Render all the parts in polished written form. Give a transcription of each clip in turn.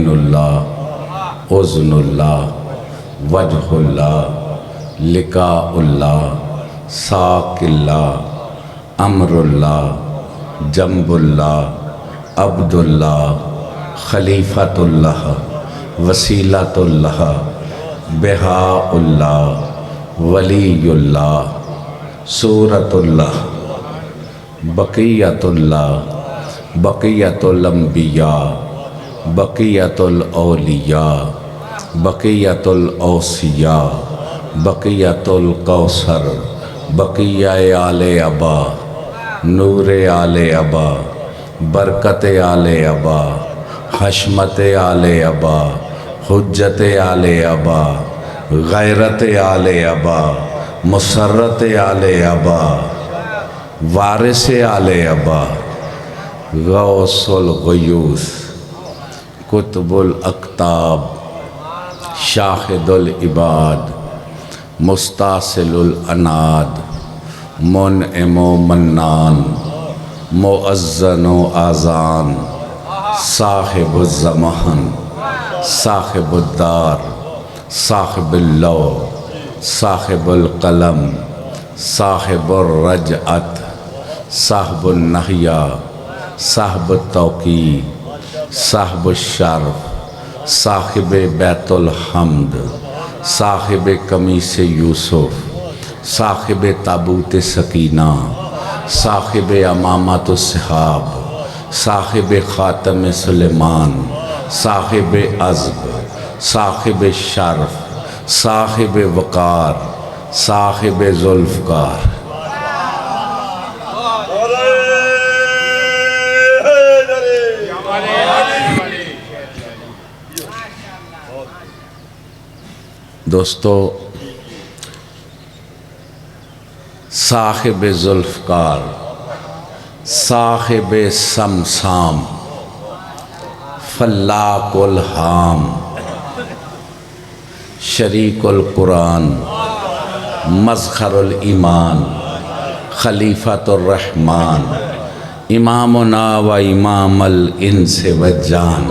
عین اللہ، اذن اللہ، وجہ اللہ، لقاء اللہ، ساق اللہ، امر اللہ، جنب اللہ، عبد اللہ، خلیفۃ اللہ، وسیلۃ اللہ، بہاء اللہ، ولی اللہ، صورت اللہ، بقیت اللہ، بقیت الانبیاء، بقیت الاولیاء، بقیت الاوصیاء، بقیت الکوثر، بقیہ آل ابا، نور آل ابا، برکت آل ابا، حشمت آل ابا، حجت آل ابا، غیرت آل ابا، مسرت آل ابا، وارث آل ابا، غوث الغیوث، قطب الاقطاب، شاہد العباد، مستاصل الاناد، منعم و منان، مؤذن و آذان، صاحب الزمان، صاحب الدار، صاحب اللوح، صاحب القلم، صاحب الرجعت، صاحب النحیہ، صاحب التوقیع، صاحب الشرف، صاحب بیت الحمد، صاحب قمیص یوسف، صاحب تابوت سکینہ، صاحب امامۃ الصحاب، صاحب خاتم سلیمان، صاحب عزب، صاحب شرف، صاحب وقار، صاحب ذوالفقار۔ دوستو، صاحب ذوالفقار، صاحب سمسام، فلاق الحام، شریک القرآن، مظہر الایمان، خلیفۃ الرحمن، امامنا و امام الانس والجان۔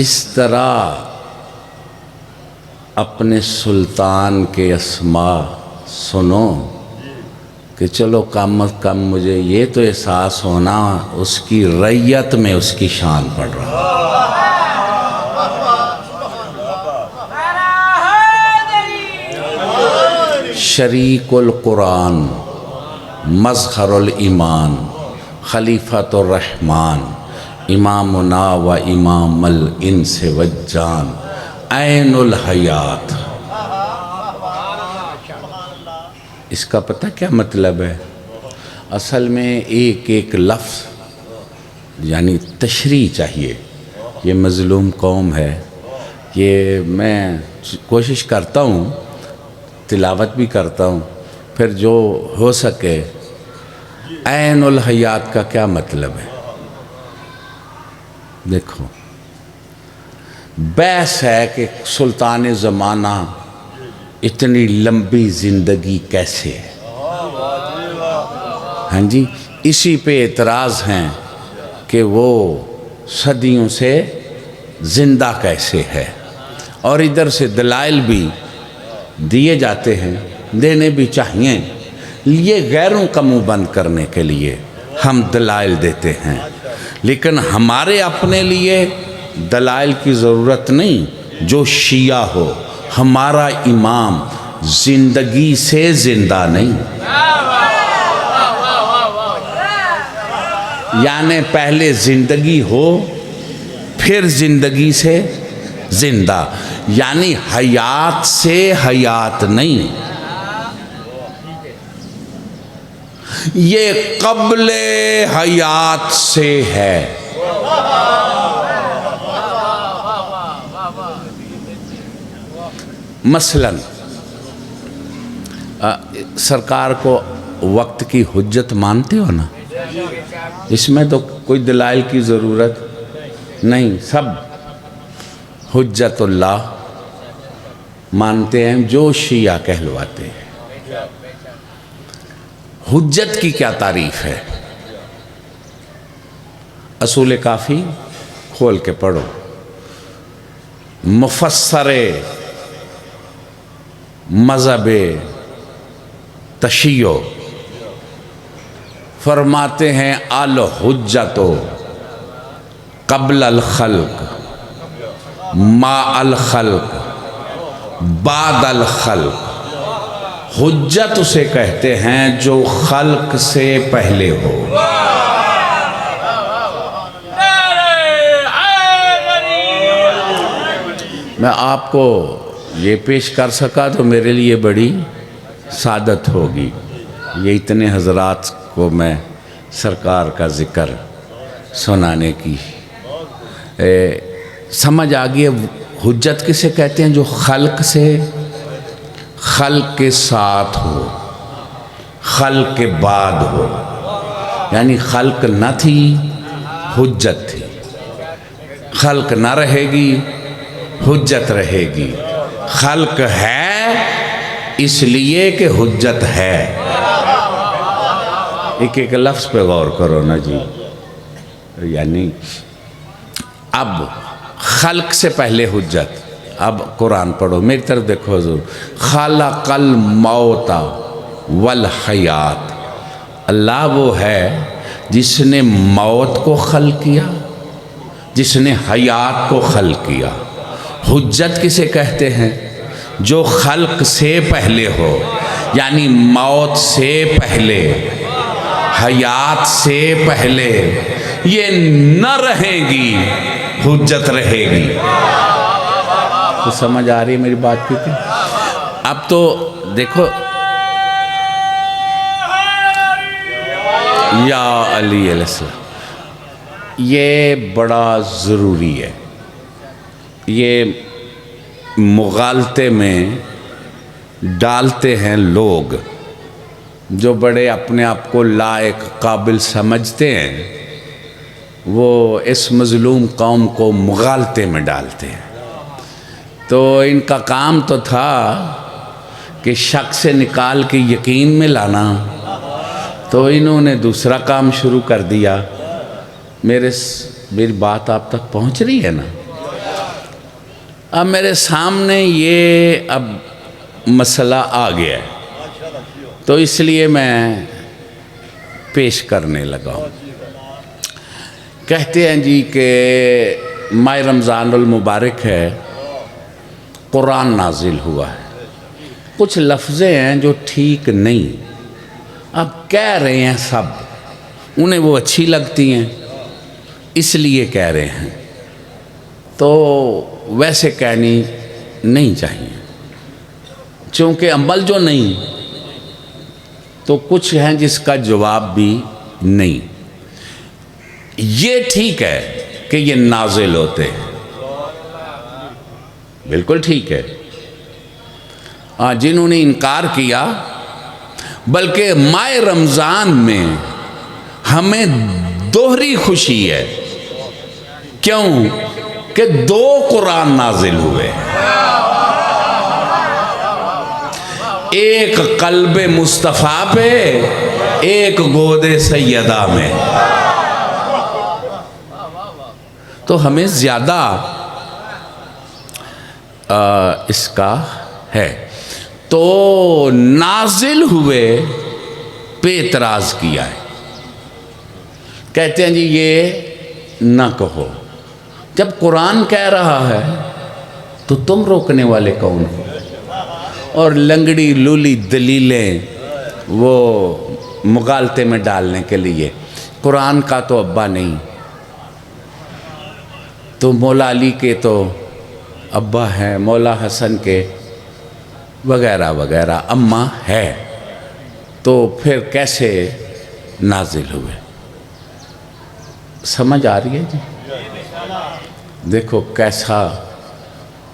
اس طرح اپنے سلطان کے اسماء سنو کہ چلو کم از کم مجھے یہ تو احساس ہونا اس کی رعیت میں اس کی شان پڑ رہا۔ شریک القرآن، مظہر الایمان، خلیفۃ الرحمن، امامنا و امام الانس والجان، عین الحیات۔ اس کا پتہ کیا مطلب ہے؟ اصل میں ایک ایک لفظ یعنی تشریح چاہیے۔ یہ مظلوم قوم ہے، یہ میں کوشش کرتا ہوں، تلاوت بھی کرتا ہوں، پھر جو ہو سکے۔ عین الحیات کا کیا مطلب ہے؟ دیکھو، بحث ہے کہ سلطان زمانہ اتنی لمبی زندگی کیسے ہے؟ ہاں جی، اسی پہ اعتراض ہیں کہ وہ صدیوں سے زندہ کیسے ہے، اور ادھر سے دلائل بھی دیے جاتے ہیں، دینے بھی چاہیے۔ یہ غیروں کا منہ بند کرنے کے لیے ہم دلائل دیتے ہیں، لیکن ہمارے اپنے لیے دلائل کی ضرورت نہیں۔ جو شیعہ ہو، ہمارا امام زندگی سے زندہ نہیں، یعنی پہلے زندگی ہو پھر زندگی سے زندہ، یعنی حیات سے حیات نہیں، یہ قبل حیات سے ہے۔ مثلا سرکار کو وقت کی حجت مانتے ہو نا؟ اس میں تو کوئی دلائل کی ضرورت نہیں، سب حجت اللہ مانتے ہیں جو شیعہ کہلواتے ہیں۔ حجت کی کیا تعریف ہے؟ اصول کافی کھول کے پڑھو، مفسر مذہب تشیع فرماتے ہیں الحجت قبل الخلق ما الخلق بعد الخلق، حجت اسے کہتے ہیں جو خلق سے پہلے ہو۔ میں آپ کو یہ پیش کر سکا تو میرے لیے بڑی سعادت ہوگی، یہ اتنے حضرات کو میں سرکار کا ذکر سنانے کی سمجھ آ گئی۔ حجت کسے کہتے ہیں؟ جو خلق سے، خلق کے ساتھ ہو، خلق کے بعد ہو، یعنی خلق نہ تھی حجت تھی، خلق نہ رہے گی حجت رہے گی، خلق ہے اس لیے کہ حجت ہے۔ ایک ایک لفظ پہ غور کرو نا جی، یعنی اب خلق سے پہلے حجت۔ اب قرآن پڑھو، میری طرف دیکھو حضور، خلق الموت والحیات، اللہ وہ ہے جس نے موت کو خلق کیا، جس نے حیات کو خلق کیا۔ حجت کسے کہتے ہیں؟ جو خلق سے پہلے ہو، یعنی موت سے پہلے، حیات سے پہلے، یہ نہ رہے گی حجت رہے گی۔ تو سمجھ آ رہی ہے میری بات کی؟ اب تو دیکھو، یا علی علیہ السلام، یہ بڑا ضروری ہے۔ یہ مغالطے میں ڈالتے ہیں لوگ جو بڑے اپنے آپ کو لائق قابل سمجھتے ہیں، وہ اس مظلوم قوم کو مغالطے میں ڈالتے ہیں۔ تو ان کا کام تو تھا کہ شک سے نکال کے یقین میں لانا، تو انہوں نے دوسرا کام شروع کر دیا۔ میری بات آپ تک پہنچ رہی ہے نا؟ اب میرے سامنے یہ اب مسئلہ آ گیا ہے، تو اس لیے میں پیش کرنے لگا ہوں۔ کہتے ہیں جی کہ ماہ رمضان المبارک ہے، قرآن نازل ہوا ہے، کچھ لفظیں ہیں جو ٹھیک نہیں، اب کہہ رہے ہیں سب، انہیں وہ اچھی لگتی ہیں اس لیے کہہ رہے ہیں، تو ویسے کہنی نہیں چاہیے، چونکہ عمل جو نہیں، تو کچھ ہیں جس کا جواب بھی نہیں۔ یہ ٹھیک ہے کہ یہ نازل ہوتے ہیں، بالکل ٹھیک ہے۔ جنہوں نے انکار کیا، بلکہ ماہ رمضان میں ہمیں دوہری خوشی ہے، کیوں کہ 2 قرآن نازل ہوئے، ایک قلب مصطفیٰ پہ، ایک گود سیدہ میں، تو ہمیں زیادہ اس کا ہے۔ تو نازل ہوئے پہ اعتراض کیا ہے، کہتے ہیں جی یہ نہ کہو، جب قرآن کہہ رہا ہے تو تم روکنے والے کون ہو؟ اور لنگڑی لولی دلیلیں وہ مغالطے میں ڈالنے کے لیے، قرآن کا تو ابا نہیں، تو مولا علی کے تو ابا ہے، مولا حسن کے وغیرہ وغیرہ اماں ہے، تو پھر کیسے نازل ہوئے؟ سمجھ آ رہی ہے جی؟ دیکھو کیسا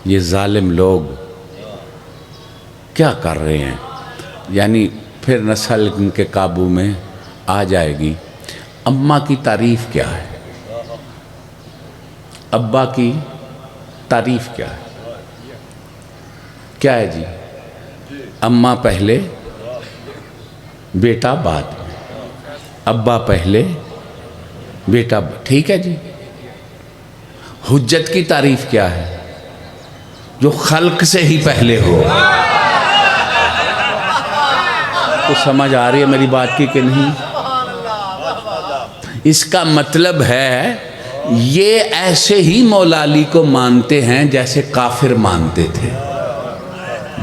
یہ ظالم لوگ کیا کر رہے ہیں، یعنی پھر نسل ان کے قابو میں آ جائے گی۔ اماں کی تعریف کیا ہے؟ ابا کی تعریف کیا ہے؟ کیا ہے جی؟ اماں پہلے، بیٹا بعد میں، ابا پہلے، بیٹا ٹھیک ہے جی. حجت کی تعریف کیا ہے؟ جو خلق سے ہی پہلے ہو. تو سمجھ آ رہی ہے میری بات کی کہ نہیں؟ اس کا مطلب ہے یہ ایسے ہی مولا علی کو مانتے ہیں جیسے کافر مانتے تھے.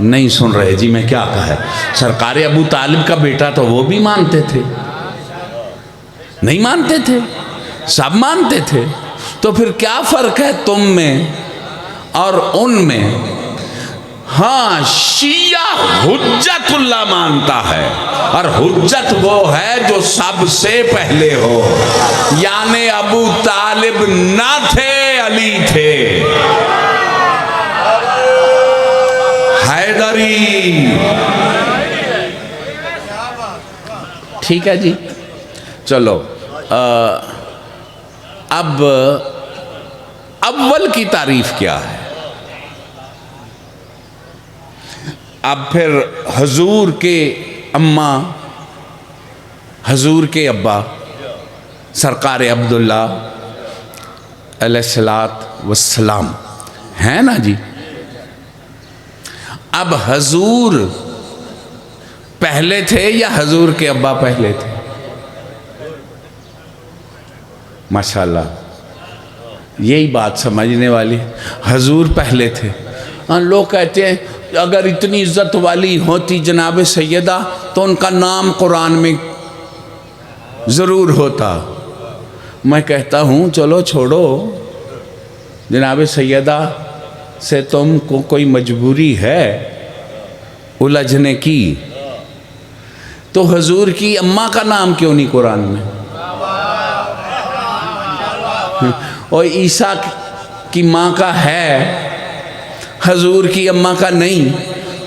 نہیں سن رہے جی میں کیا کہا ہے؟ سرکار ابو طالب کا بیٹا تو وہ بھی مانتے تھے؟ نہیں مانتے تھے؟ سب مانتے تھے. تو پھر کیا فرق ہے تم میں اور ان میں؟ ہاں شیعہ حجت اللہ مانتا ہے، اور حجت وہ ہے جو سب سے پہلے ہو. یعنی ابو طالب نہ تھے، علی تھے. حیدری. ٹھیک ہے جی. چلو اب اول کی تعریف کیا ہے؟ اب پھر حضور کے اماں، حضور کے ابا سرکار عبداللہ علیہ الصلاۃ والسلام ہیں نا جی. اب حضور پہلے تھے یا حضور کے ابا پہلے تھے؟ ماشاءاللہ یہی بات سمجھنے والی. حضور پہلے تھے. لوگ کہتے ہیں اگر اتنی عزت والی ہوتی جناب سیدہ تو ان کا نام قرآن میں ضرور ہوتا. میں کہتا ہوں چلو چھوڑو، جناب سیدہ سے تم کو کوئی مجبوری ہے الجھنے کی، تو حضور کی اماں کا نام کیوں نہیں قرآن میں؟ اور عیسیٰ کی ماں کا ہے، حضور کی اماں کا نہیں.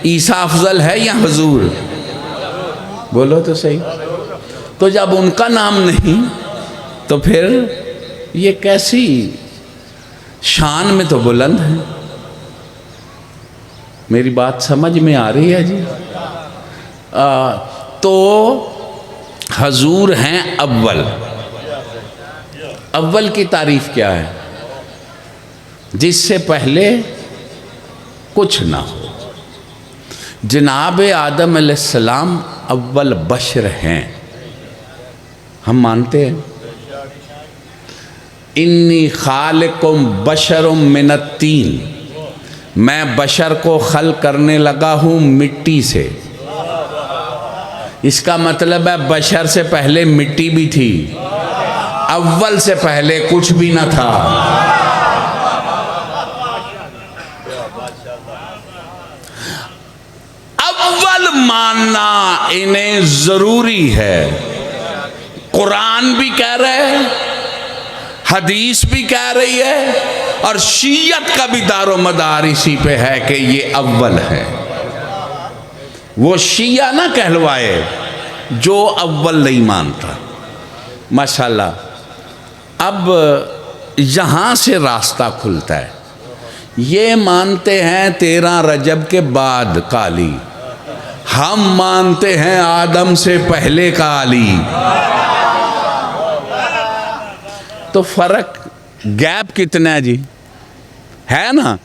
عیسیٰ افضل ہے یا حضور؟ بولو تو صحیح. تو جب ان کا نام نہیں تو پھر یہ کیسی شان میں تو بلند ہے. میری بات سمجھ میں آ رہی ہے جی؟ تو حضور ہیں اول. اول کی تعریف کیا ہے؟ جس سے پہلے کچھ نہ ہو. جناب آدم علیہ السلام اول بشر ہیں، ہم مانتے ہیں. انی خالقم بشر من الطین، میں بشر کو خلق کرنے لگا ہوں مٹی سے. اس کا مطلب ہے بشر سے پہلے مٹی بھی تھی، اول سے پہلے کچھ بھی نہ تھا. اول ماننا انہیں ضروری ہے. قرآن بھی کہہ رہے ہیں، حدیث بھی کہہ رہی ہے، اور شیعت کا بھی دار و مدار اسی پہ ہے کہ یہ اول ہے. وہ شیعہ نہ کہلوائے جو اول نہیں مانتا. ماشاءاللہ اب یہاں سے راستہ کھلتا ہے. یہ مانتے ہیں 13 رجب کے بعد کا علی، ہم مانتے ہیں آدم سے پہلے کا علی. تو فرق گیپ کتنا ہے جی؟ ہے نا؟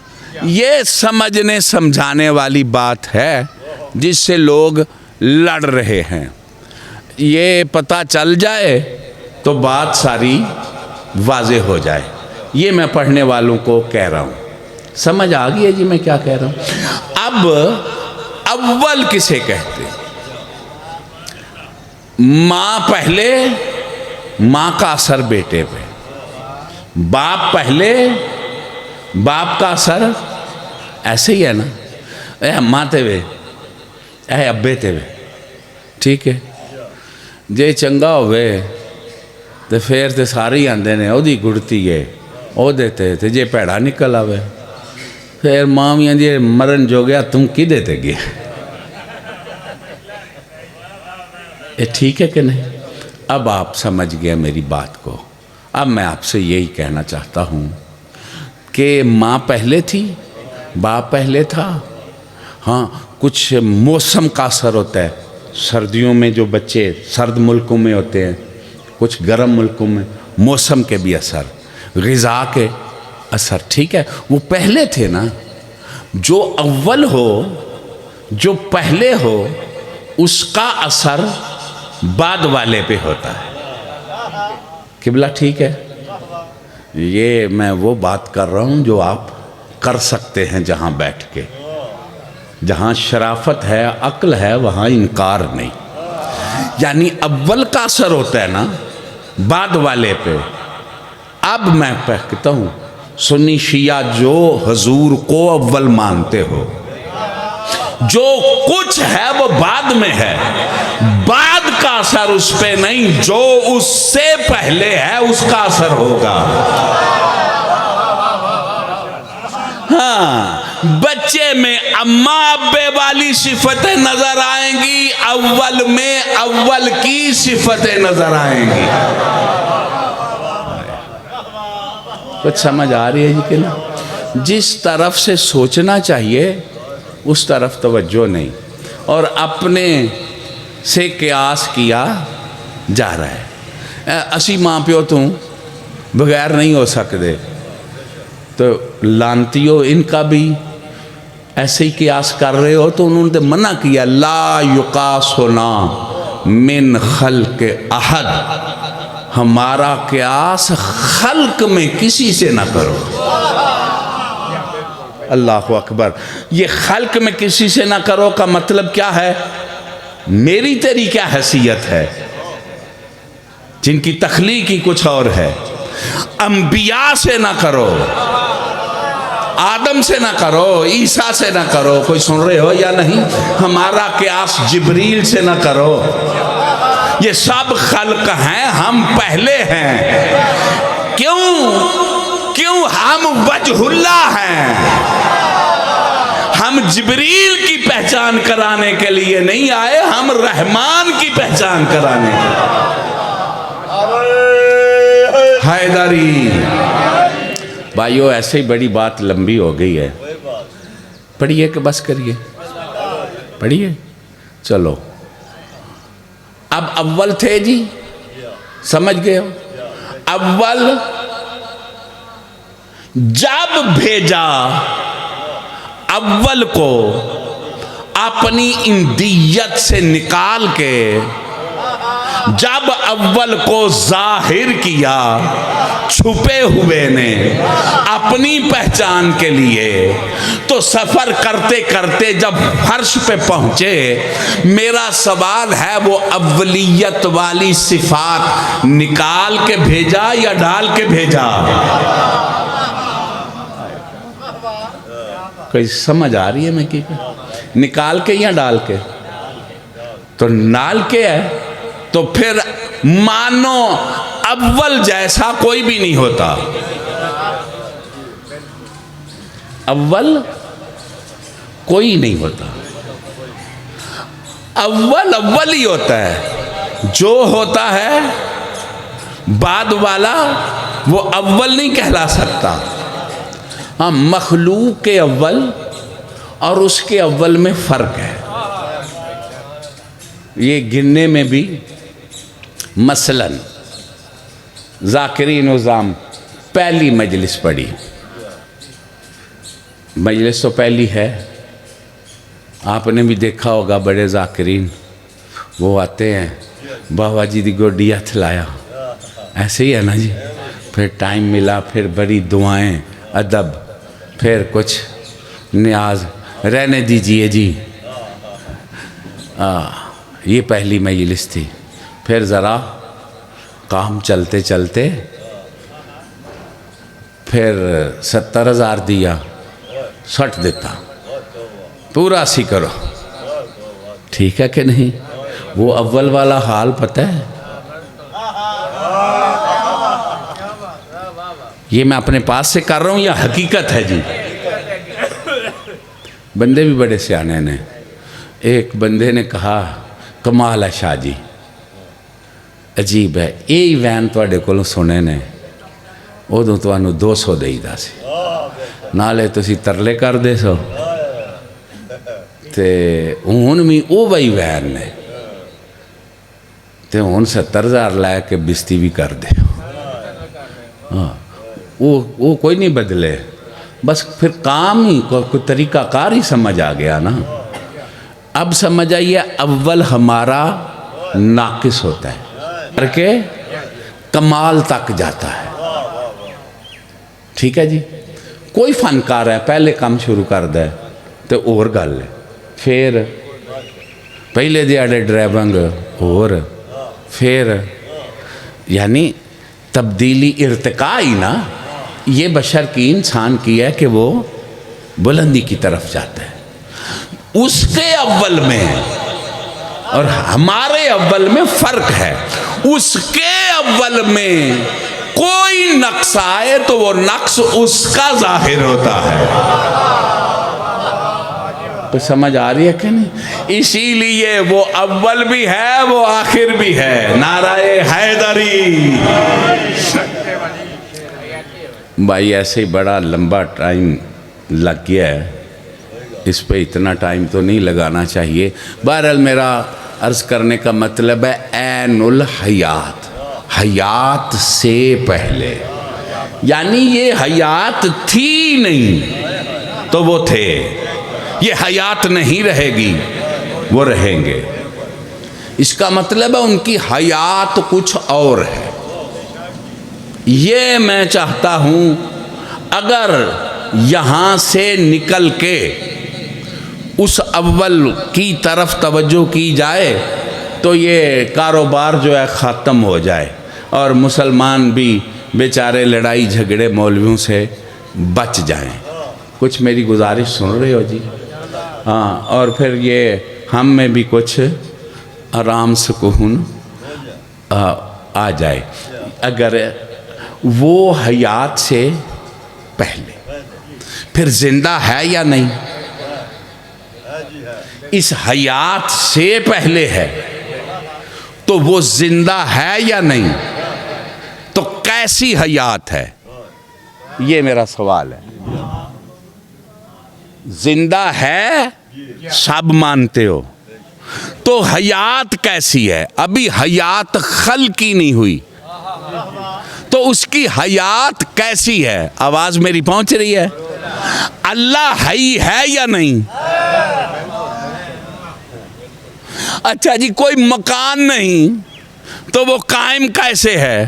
یہ سمجھنے سمجھانے والی بات ہے جس سے لوگ لڑ رہے ہیں. یہ پتہ چل جائے تو بات ساری واضح ہو جائے. یہ میں پڑھنے والوں کو کہہ رہا ہوں. سمجھ آ گئی ہے جی میں کیا کہہ رہا ہوں؟ اب اول کسے کہتے؟ ماں پہلے، ماں کا اثر بیٹے پہ. باپ پہلے، باپ کا اثر. ایسے ہی ہے نا؟ اے اماں تے وے، اے ابے تے وے. ٹھیک ہے جے چنگا ہوئے تو پھر تو سارے ہی آندے نے او دی گڑتی ہے او دیتے تھے. جے پیڑا نکل آوے پھر ماں بھی آندی مرن جو گیا تم کی دیتے گئے. یہ ٹھیک ہے کہ نہیں؟ اب آپ سمجھ گئے میری بات کو. اب میں آپ سے یہی کہنا چاہتا ہوں کہ ماں پہلے تھی، باپ پہلے تھا. ہاں کچھ موسم کا اثر ہوتا ہے. سردیوں میں جو بچے سرد ملکوں میں ہوتے ہیں، کچھ گرم ملکوں میں، موسم کے بھی اثر، غذا کے اثر، ٹھیک ہے. وہ پہلے تھے نا. جو اول ہو، جو پہلے ہو، اس کا اثر بعد والے پہ ہوتا ہے. قبلہ ٹھیک ہے. یہ میں وہ بات کر رہا ہوں جو آپ کر سکتے ہیں جہاں بیٹھ کے. جہاں شرافت ہے، عقل ہے، وہاں انکار نہیں. یعنی اول کا اثر ہوتا ہے نا بعد والے پہ. اب میں کہتا ہوں سنی شیعہ جو حضور کو اول مانتے ہو، جو کچھ ہے وہ بعد میں ہے. بعد کا اثر اس پہ نہیں، جو اس سے پہلے ہے اس کا اثر ہوگا. ہاں، بچے میں اماں ابے والی صفتیں نظر آئیں گی، اول میں اول کی صفتیں نظر آئیں گی. کچھ سمجھ آ رہی ہے جی کہ نہیں؟ جس طرف سے سوچنا چاہیے اس طرف توجہ نہیں، اور اپنے سے قیاس کیا جا رہا ہے. اسی ماں پیو تو بغیر نہیں ہو سکتے، تو لانتیو ان کا بھی ایسے ہی قیاس کر رہے ہو. تو انہوں نے منع کیا، لا یقاسنا من خلق احد، ہمارا قیاس خلق میں کسی سے نہ کرو. اللہ اکبر. یہ خلق میں کسی سے نہ کرو کا مطلب کیا ہے؟ میری تیری کیا حیثیت ہے، جن کی تخلیق ہی کچھ اور ہے. انبیاء سے نہ کرو، آدم سے نہ کرو، عیسیٰ سے نہ کرو. کوئی سن رہے ہو یا نہیں؟ ہمارا قیاس جبریل سے نہ کرو. یہ سب خلق ہیں، ہم پہلے ہیں. کیوں ہم وجہ اللہ ہیں. ہم جبریل کی پہچان کرانے کے لیے نہیں آئے، ہم رحمان کی پہچان کرانے کے لیے. حیدری بھائیو، ایسے ہی بڑی بات لمبی ہو گئی ہے. پڑھیے کہ بس کریے؟ پڑھیے. چلو، اب اول تھے جی، سمجھ گئے ہو؟ اول جب بھیجا اول کو اپنی اندیت سے نکال کے، جب اول کو ظاہر کیا چھپے ہوئے نے اپنی پہچان کے لیے، تو سفر کرتے کرتے جب فرش پہ پہنچے، میرا سوال ہے وہ اولیت والی صفات نکال کے بھیجا یا ڈال کے بھیجا؟ کوئی سمجھ آ رہی ہے میں کی؟ نکال کے یا ڈال کے؟ تو ڈال کے ہے، تو پھر مانو اول جیسا کوئی بھی نہیں ہوتا. اول کوئی نہیں ہوتا. اول ہی ہوتا ہے. جو ہوتا ہے بعد والا وہ اول نہیں کہلا سکتا. ہاں، مخلوق کے اول اور اس کے اول میں فرق ہے. یہ گننے میں بھی مثلاً ذاکرین نظام پہلی مجلس پڑھی، مجلس تو پہلی ہے. آپ نے بھی دیکھا ہوگا بڑے ذاکرین وہ آتے ہیں، بابا جی دی گوڈی ہتھ لایا، ایسے ہی ہے نا جی. پھر ٹائم ملا، پھر بڑی دعائیں، ادب، پھر کچھ نیاز، رہنے دیجئے جی. یہ پہلی مجلس تھی. پھر ذرا کام چلتے چلتے پھر 70,000 دیا، 60 دیتا، پورا سی کرو. ٹھیک ہے کہ نہیں؟ وہ اول والا حال پتہ ہے. یہ میں اپنے پاس سے کر رہا ہوں یا حقیقت ہے جی؟ بندے بھی بڑے سیانے نے. ایک بندے نے کہا کمال ہے شاہ جی، عجیب ہے، یہی وین تواڈے کولوں سنے نے، ادوں تانوں 200 دئی دا سی، نالے تسی ترلے کر دے سو، تے ہن بھی او وہی وین نے، تے ہن 70,000 لے کے بستی بھی کر دے. ہاں وہ کوئی نہیں بدلے، بس پھر کام ہی کوئی طریقہ کار ہی سمجھ آ گیا نا۔ اب سمجھ آئیے اول ہمارا ناقص ہوتا ہے کر کے کمال تک جاتا ہے، ٹھیک ہے جی۔ کوئی فنکار ہے پہلے کام شروع کر دے تو اور گل ہے، پھر پہلے دیہڑے ڈرائیونگ اور پھر یعنی تبدیلی ارتقاء ہی نا، یہ بشر کی انسان کی ہے کہ وہ بلندی کی طرف جاتا ہے۔ اس کے اول میں اور ہمارے اول میں فرق ہے۔ اس کے اول میں کوئی نقص آئے تو وہ نقص اس کا ظاہر ہوتا ہے۔ تو سمجھ آ رہی ہے کہ نہیں؟ اسی لیے وہ اول بھی ہے وہ آخر بھی ہے۔ نعرہ حیدری۔ بھائی ایسے ہی بڑا لمبا ٹائم لگ گیا ہے، اس پہ اتنا ٹائم تو نہیں لگانا چاہیے۔ بہرحال میرا عرض کرنے کا مطلب ہے عین الحیات، حیات سے پہلے، یعنی یہ حیات تھی نہیں تو وہ تھے، یہ حیات نہیں رہے گی وہ رہیں گے۔ اس کا مطلب ہے ان کی حیات کچھ اور ہے۔ یہ میں چاہتا ہوں اگر یہاں سے نکل کے اس اول کی طرف توجہ کی جائے تو یہ کاروبار جو ہے ختم ہو جائے اور مسلمان بھی بیچارے لڑائی جھگڑے مولویوں سے بچ جائیں۔ کچھ میری گزارش سن رہے ہو جی؟ ہاں، اور پھر یہ ہم میں بھی کچھ آرام سکون آ جائے۔ اگر وہ حیات سے پہلے پھر زندہ ہے یا نہیں؟ اس حیات سے پہلے ہے تو وہ زندہ ہے یا نہیں؟ تو کیسی حیات ہے یہ میرا سوال ہے۔ زندہ ہے سب مانتے ہو، تو حیات کیسی ہے؟ ابھی حیات خلقی نہیں ہوئی تو اس کی حیات کیسی ہے؟ آواز میری پہنچ رہی ہے؟ اللہ حی ہے یا نہیں؟ اچھا جی، کوئی مکان نہیں تو وہ قائم کیسے ہے؟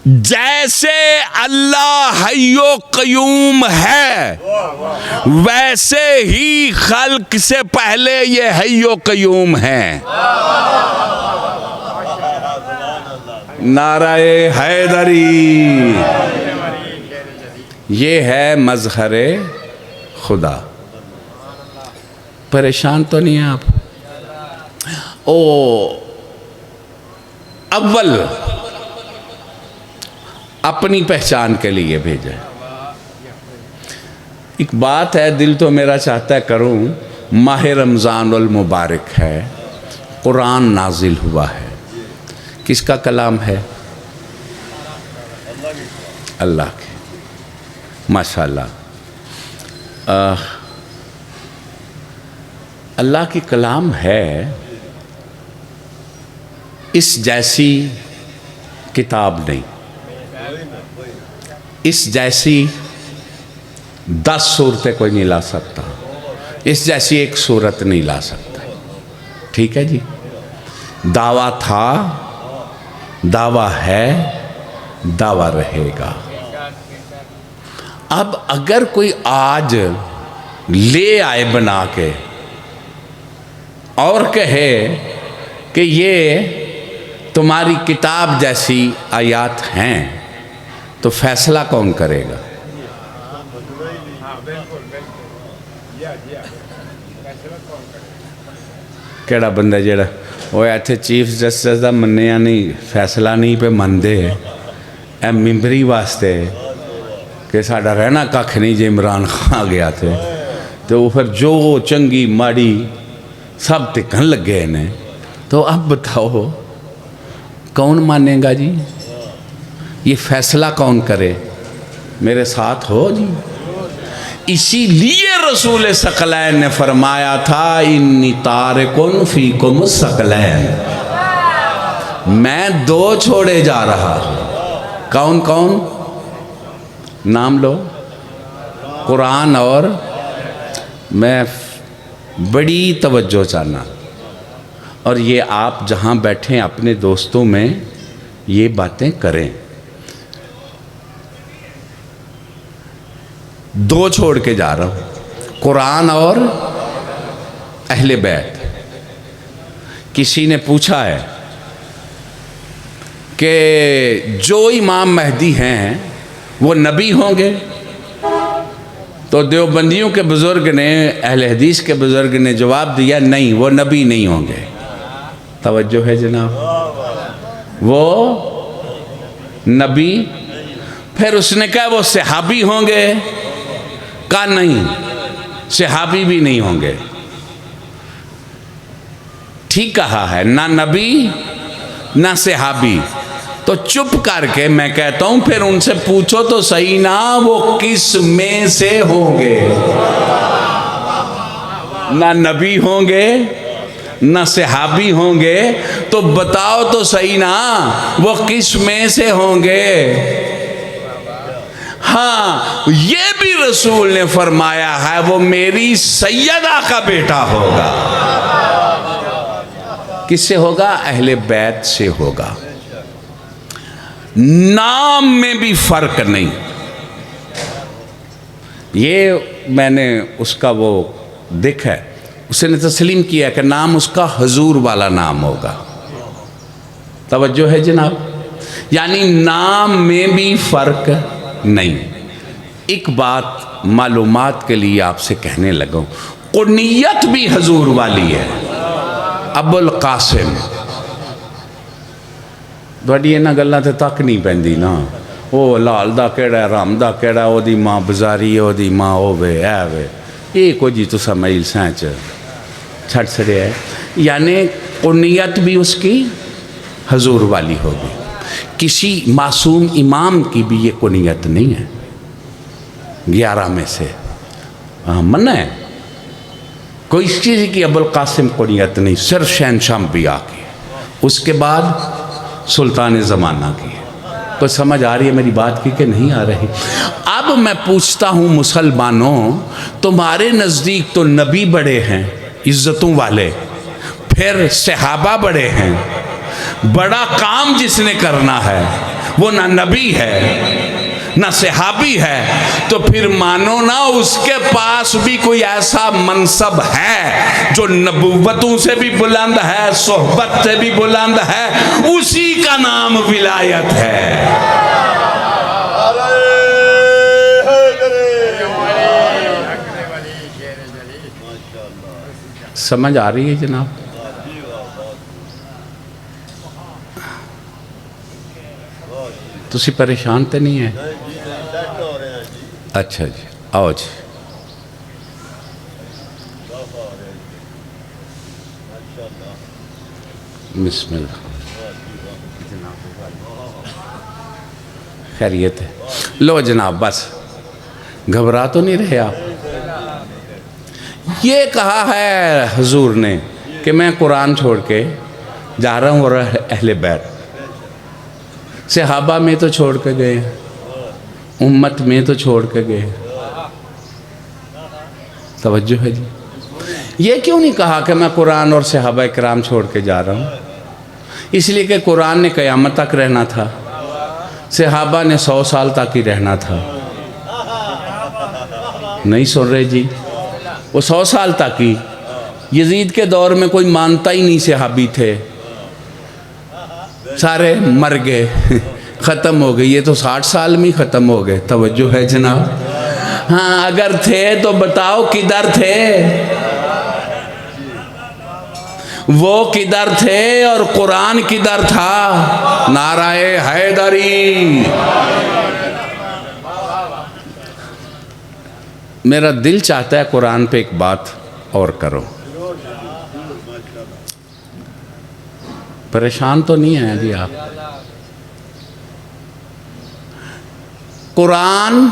جیسے اللہ حی و قیوم ہے ویسے ہی خلق سے پہلے یہ حی و قیوم ہے۔ نعرہ حیدری۔ یہ ہے مظہر خدا۔ پریشان تو نہیں ہیں آپ؟ اول اپنی پہچان کے لیے بھیجے۔ ایک بات ہے، دل تو میرا چاہتا ہے کروں، ماہ رمضان المبارک ہے، قرآن نازل ہوا ہے، کس کا کلام ہے؟ اللہ کے، ماشاءاللہ۔ اللہ کی کلام ہے، اس جیسی کتاب نہیں، اس جیسی 10 صورتیں کوئی نہیں لا سکتا، اس جیسی ایک صورت نہیں لا سکتا، ٹھیک ہے جی؟ دعویٰ تھا، دعویٰ ہے، دعویٰ رہے گا۔ اب اگر کوئی آج لے آئے بنا کے اور کہے کہ یہ تمہاری کتاب جیسی آیات ہیں تو فیصلہ کون کرے گا؟ کیڑا بندہ جیڑا وہ ایتھے چیف جسٹس دا منیا نہیں، فیصلہ نہیں پہ مندے اے ممبری واسطے کہ ساڑھا رہنا کاکھ نہیں جے عمران خان گیا تھے تو پھر جو چنگی ماڑی سب تکن لگے انہیں۔ تو اب بتاؤ کون مانے گا جی؟ یہ فیصلہ کون کرے؟ میرے ساتھ ہو جی؟ اسی لیے رسول ثقلین نے فرمایا تھا انی تارکن فیکم الثقلین، میں 2 چھوڑے جا رہا ہوں، کون کون؟ نام لو. قرآن اور میں بڑی توجہ چاہنا، اور یہ آپ جہاں بیٹھیں اپنے دوستوں میں یہ باتیں کریں. دو چھوڑ کے جا رہا ہوں، قرآن اور اہل بیت. کسی نے پوچھا ہے کہ جو امام مہدی ہیں وہ نبی ہوں گے؟ تو دیوبندیوں کے بزرگ نے، اہل حدیث کے بزرگ نے جواب دیا نہیں، وہ نبی نہیں ہوں گے. توجہ ہے جناب؟ وہ نبی. پھر اس نے کہا وہ صحابی ہوں گے؟ کہا نہیں، صحابی بھی نہیں ہوں گے. ٹھیک کہا ہے، نہ نبی نہ صحابی. تو چپ کر کے میں کہتا ہوں پھر ان سے پوچھو تو صحیح نا، وہ کس میں سے ہوں گے؟ نہ نبی ہوں گے نہ صحابی ہوں گے، تو بتاؤ تو صحیح نا وہ کس میں سے ہوں گے؟ ہاں یہ بھی رسول نے فرمایا ہے وہ میری سیدہ کا بیٹا ہوگا. کس سے ہوگا؟ اہل بیت سے ہوگا. نام میں بھی فرق نہیں. یہ میں نے اس کا وہ دیکھا ہے، اس نے تسلیم کیا کہ نام اس کا حضور والا نام ہوگا. توجہ ہے جناب؟ یعنی نام میں بھی فرق نہیں. ایک بات معلومات کے لیے آپ سے کہنے لگا ہوں، کنیت بھی حضور والی ہے. ابو القاسم دوڑی اینا گلہ تے تک نہیں پہندی نا. او لال دا کیڑا ہے، رام دا کیڑا ہے، او دی ماں بزاری ہے، او دی ماں ہووے اے وے، یہ کو جی تو سمیل سینچ چھٹ سڑے ہے. یعنی کنیت بھی اس کی حضور والی ہوگی. کسی معصوم امام کی بھی یہ کنیت نہیں ہے 11 میں سے. منع ہے کوئی اس چیز کی ابو القاسم کنیت نہیں، صرف شہنشاہ انبیاء کی، اس کے بعد سلطان زمانہ کی. تو سمجھ آ رہی ہے میری بات کی کہ نہیں آ رہی؟ اب میں پوچھتا ہوں مسلمانوں، تمہارے نزدیک تو نبی بڑے ہیں عزتوں والے، پھر صحابہ بڑے ہیں. بڑا کام جس نے کرنا ہے وہ نہ نبی ہے نہ صحابی ہے، تو پھر مانو نا اس کے پاس بھی کوئی ایسا منصب ہے جو نبوتوں سے بھی بلند ہے، صحبت سے بھی بلند ہے، اسی کا نام ولایت ہے. سمجھ آ رہی ہے جناب؟ تسی پریشان تے نہیں ہے؟ اچھا جی، آؤ جی. بسم اللہ. خیریت ہے؟ لو جناب بس گھبرا تو نہیں رہے آپ؟ یہ کہا ہے حضور نے کہ میں قرآن چھوڑ کے جا رہا ہوں اور اہل بیت. صحابہ میں تو چھوڑ کے گئے، امت میں تو چھوڑ کے گئے. توجہ ہے جی؟ یہ کیوں نہیں کہا کہ میں قرآن اور صحابہ کرام چھوڑ کے جا رہا ہوں؟ اس لیے کہ قرآن نے قیامت تک رہنا تھا، صحابہ نے 100 سال تک ہی رہنا تھا. نہیں سن رہے جی؟ وہ 100 سال تک ہی. یزید کے دور میں کوئی مانتا ہی نہیں صحابی تھے، سارے مر گئے، ختم ہو گئے. یہ تو 60 سال میں ختم ہو گئے. توجہ ہے جناب؟ ہاں اگر تھے تو بتاؤ کدھر تھے؟ وہ کدھر تھے اور قرآن کدھر تھا؟ نعرہ حیدری. میرا دل چاہتا ہے قرآن پہ ایک بات اور کرو. پریشان تو نہیں ہیں جی آپ؟ قرآن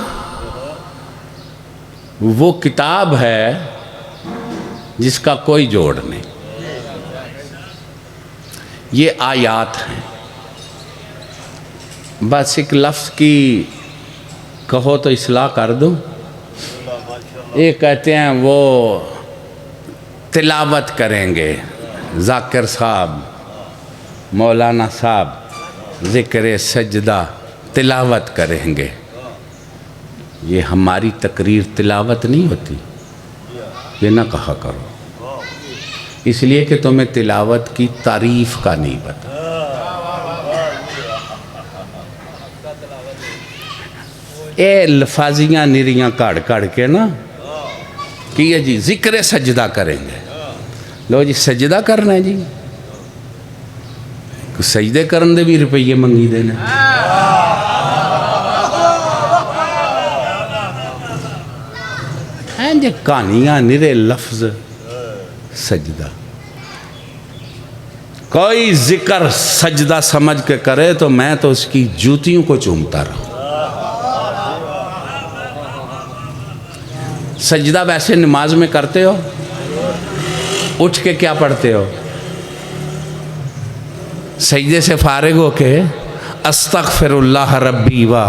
وہ کتاب ہے جس کا کوئی جوڑ نہیں. یہ آیات ہیں. بس ایک لفظ کی کہو تو اصلاح کر دوں. یہ کہتے ہیں وہ تلاوت کریں گے، ذاکر صاحب، مولانا صاحب ذکر سجدہ تلاوت کریں گے. یہ ہماری تقریر تلاوت نہیں ہوتی، یہ نہ کہا کرو، اس لیے کہ تمہیں تلاوت کی تعریف کا نہیں پتا. اے لفاظیاں نریاں کڑ کڑ کے نا کہ جی ذکر سجدہ کریں گے. لو جی سجدہ کرنا ہے جی، سجدے کرن دے بھی روپیے منگی دینے. ہیں جی کہانیاں نرے لفظ سجدہ. کوئی ذکر سجدہ سمجھ کے کرے تو میں تو اس کی جوتیوں کو چومتا رہا. سجدہ ویسے نماز میں کرتے ہو، اٹھ کے کیا پڑھتے ہو؟ سجدے سے فارغ ہو کے استغفر اللہ ربی وا،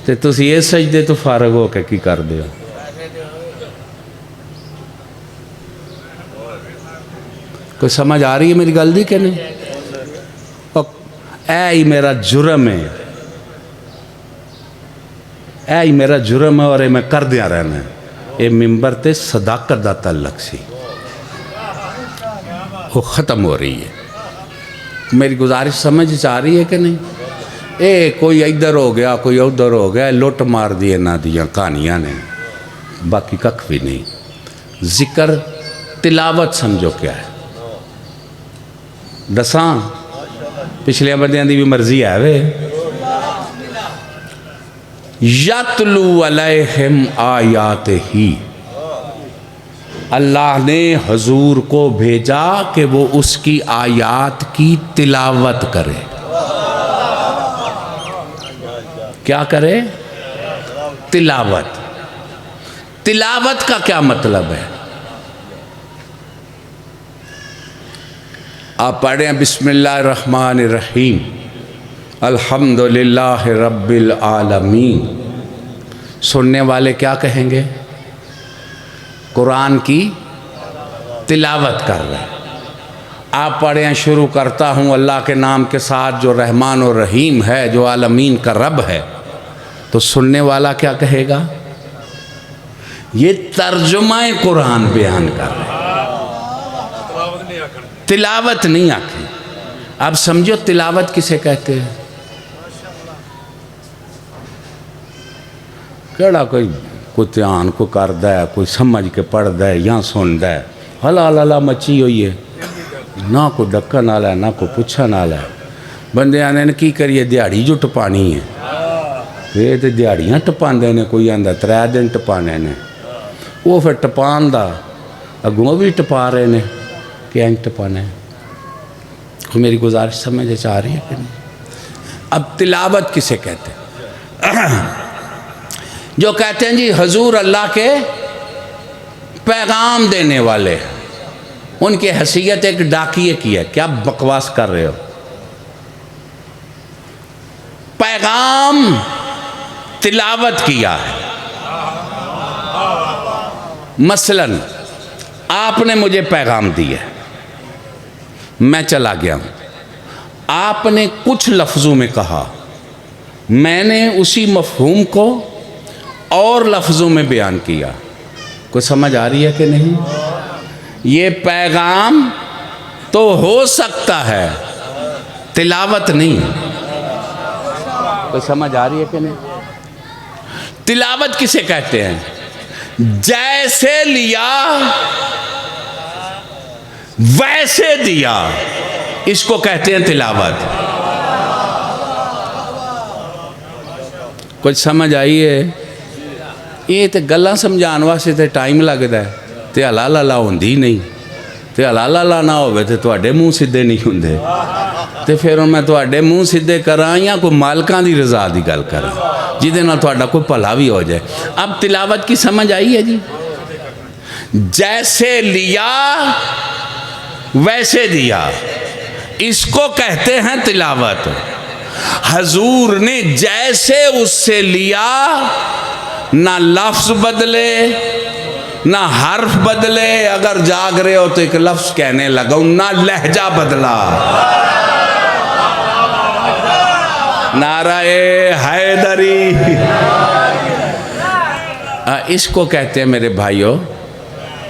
تے تسی یہ سجدے تو فارغ ہو کے کی کر دے ہو؟ کوئی سمجھ آ رہی ہے میری گل دی کہ نہیں؟ اے ہی میرا جرم ہے، اے ہی میرا جرم ہے اور اے میں کر دیا رہنا ہے. اے ممبر تے صداقت دا تعلق سی، وہ ختم ہو رہی ہے. میری گزارش سمجھ آ رہی ہے کہ نہیں؟ اے کوئی ادھر ہو گیا کوئی ادھر ہو گیا، لوٹ مار دیے نہ دیاں کہانیاں نے، باقی ککھ بھی نہیں. ذکر تلاوت سمجھو کیا ہے. دساں پچھلے بندیاں دی بھی مرضی ہے وے. یتلو علیہم آیات ہی، اللہ نے حضور کو بھیجا کہ وہ اس کی آیات کی تلاوت کرے. کیا کرے؟ تلاوت. تلاوت کا کیا مطلب ہے؟ آپ پڑھیں بسم اللہ الرحمن الرحیم الحمدللہ رب العالمین. سننے والے کیا کہیں گے؟ قرآن کی تلاوت کر رہے ہیں. آپ پڑھیں شروع کرتا ہوں اللہ کے نام کے ساتھ جو رحمان و رحیم ہے، جو عالمین کا رب ہے. تو سننے والا کیا کہے گا؟ یہ ترجمہ قرآن بیان کر رہے ہیں، تلاوت نہیں آتی. اب سمجھو تلاوت کسے کہتے ہیں؟ کیڑا کوئی دھیان کو کردا ہے، کوئی سمجھ کے پڑھدا ہے یا سندا ہے. ہلا لالا مچی ہوئی ہے، نہ کوئی ڈکن والا ہے نہ کوئی پوچھن والا ہے. بندے آنے نے کی کریے، دیہڑی جو ٹپانی ہے. یہ تو دیہڑیاں ٹپاندے نے، کوئی آندا 3 دن ٹپانے نے. وہ پھر ٹپان دا اگوں بھی ٹپا رہے نے کہ اینج ٹپانے. میری گزارش سمجھ آ رہی ہے کہ نہیں؟ اب تلاوت کسے کہتے ہیں؟ جو کہتے ہیں جی حضور اللہ کے پیغام دینے والے، ان کی حیثیت ایک ڈاکیے کی ہے. کیا بکواس کر رہے ہو؟ پیغام تلاوت کیا ہے. مثلا آپ نے مجھے پیغام دیا، میں چلا گیا ہوں. آپ نے کچھ لفظوں میں کہا، میں نے اسی مفہوم کو اور لفظوں میں بیان کیا. کوئی سمجھ آ رہی ہے کہ نہیں؟ یہ پیغام تو ہو سکتا ہے، تلاوت نہیں. کوئی سمجھ آ رہی ہے کہ نہیں؟ تلاوت کسے کہتے ہیں؟ جیسے لیا ویسے دیا، اس کو کہتے ہیں تلاوت. کچھ سمجھ آئی ہے؟ یہ تو گلاں سمجھان واسطے تے ٹائم لگتا ہے، تے ہلا لالا ہوندی نہیں. تے ہلا لالا نہ ہوئے تے تواڈے منہ سیدھے نہیں ہوندے. تے پھر میں تواڈے منہ سیدھے کراں یا کوئی مالکاں دی رضا دی گل کراں جہدے نال تواڈا کوئی بھلا بھی ہو جائے. اب تلاوت کی سمجھ آئی ہے جی؟ جیسے لیا ویسے دیا، اس کو کہتے ہیں تلاوت. حضور نے جیسے اس سے لیا، نہ لفظ بدلے نہ حرف بدلے، اگر جاگ رہے ہو تو ایک لفظ کہنے لگا، نہ لہجہ بدلا۔ نعرہ حیدری، اس کو کہتے ہیں میرے بھائیوں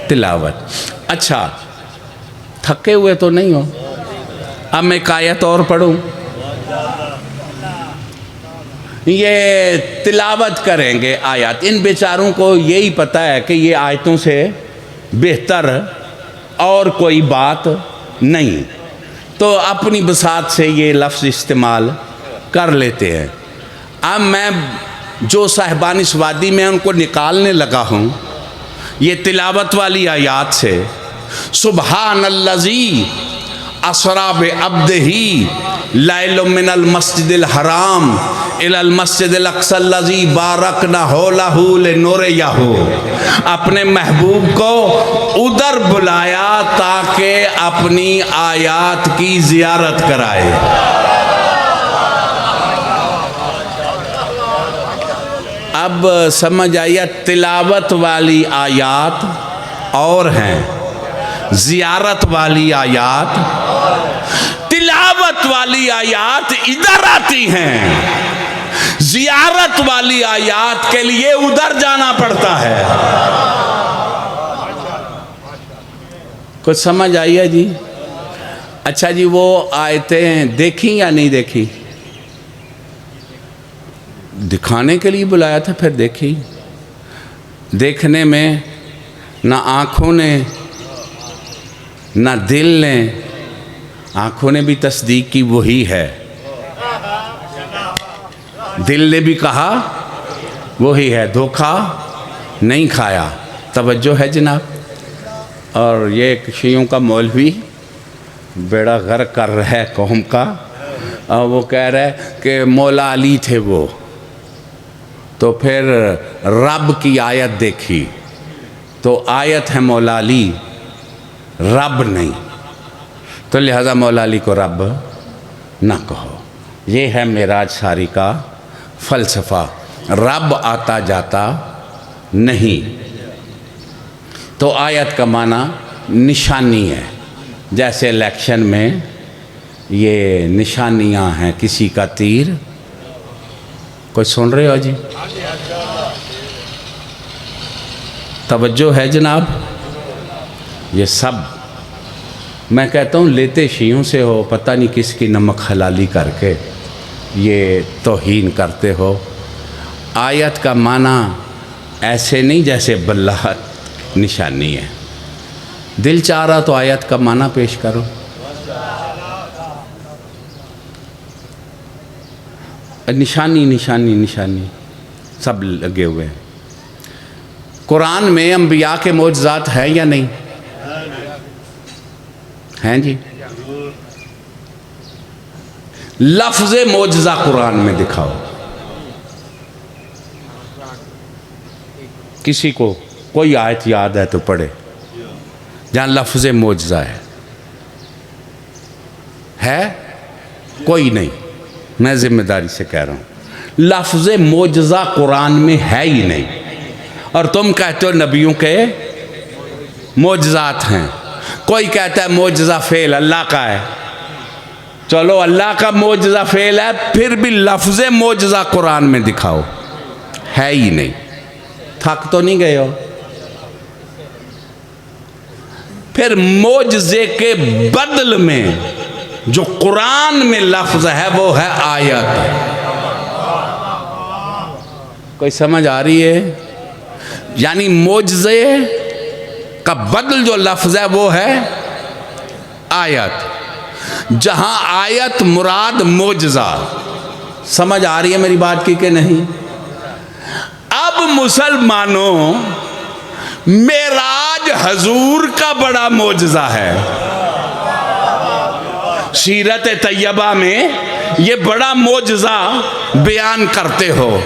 تلاوت۔ اچھا، تھکے ہوئے تو نہیں ہو؟ اب میں ایک آیت اور پڑھوں، یہ تلاوت کریں گے آیات۔ ان بیچاروں کو یہی پتہ ہے کہ یہ آیتوں سے بہتر اور کوئی بات نہیں، تو اپنی بساط سے یہ لفظ استعمال کر لیتے ہیں۔ اب میں جو صاحبان اس وادی میں ان کو نکالنے لگا ہوں یہ تلاوت والی آیات سے۔ سبحان الذی اسری بعبدہ لیلا من المسجد الحرام الی المسجد الاقصی الذی بارکنا حولہ لنریہ، اپنے محبوب کو ادھر بلایا تاکہ اپنی آیات کی زیارت کرائے۔ اب سمجھ آئیے، تلاوت والی آیات اور ہیں، زیارت والی آیات، تلاوت والی آیات ادھر آتی ہیں، زیارت والی آیات کے لیے ادھر جانا پڑتا ہے۔ کچھ سمجھ آئیے جی؟ اچھا جی، وہ آیتیں دیکھیں یا نہیں دیکھی؟ دکھانے کے لیے بلایا تھا، پھر دیکھی۔ دیکھنے میں نہ آنکھوں نے نہ دل نے، آنکھوں نے بھی تصدیق کی وہی ہے، دل نے بھی کہا وہی ہے، دھوکہ نہیں کھایا۔ توجہ ہے جناب؟ اور یہ ایک شیعوں کا مولوی بیڑا غرق کر رہا ہے قوم کا، اور وہ کہہ رہا ہے کہ مولا علی تھے وہ، تو پھر رب کی آیت دیکھی تو آیت ہے مولا علی، رب نہیں، تو لہذا مولا علی کو رب نہ کہو۔ یہ ہے معراج ساری کا فلسفہ، رب آتا جاتا نہیں۔ تو آیت کا معنی نشانی ہے، جیسے الیکشن میں یہ نشانیاں ہیں، کسی کا تیر، کوئی سن رہے ہو جی؟ توجہ ہے جناب؟ یہ سب میں کہتا ہوں لیتے شیعوں سے ہو، پتہ نہیں کس کی نمک حلالی کر کے یہ توہین کرتے ہو۔ آیت کا معنی ایسے نہیں جیسے بلّہت نشانی ہے، دل چاہ رہا تو آیت کا معنی پیش کرو۔ نشانی نشانی نشانی سب لگے ہوئے ہیں۔ قرآن میں انبیاء کے معجزات ہیں یا نہیں ہیں جی؟ لفظ معجزہ قرآن میں دکھاؤ، کسی کو کوئی آیت یاد ہے تو پڑھے جہاں لفظ معجزہ ہے؟ کوئی نہیں، میں ذمہ داری سے کہہ رہا ہوں، لفظ معجزہ قرآن میں ہے ہی نہیں، اور تم کہتے ہو نبیوں کے معجزات ہیں۔ کوئی کہتا ہے معجزہ فعل اللہ کا ہے، چلو اللہ کا معجزہ فعل ہے، پھر بھی لفظ معجزہ قرآن میں دکھاؤ، ہے ہی نہیں۔ تھک تو نہیں گئے ہو؟ پھر معجزے کے بدل میں جو قرآن میں لفظ ہے وہ ہے آیت۔ کوئی سمجھ آ رہی ہے؟ یعنی معجزے کا بدل جو لفظ ہے وہ ہے آیت، جہاں آیت مراد معجزہ۔ سمجھ آ رہی ہے میری بات کی کہ نہیں؟ اب مسلمانوں، معراج حضور کا بڑا معجزہ ہے، سیرت طیبہ میں یہ بڑا معجزہ بیان کرتے ہو۔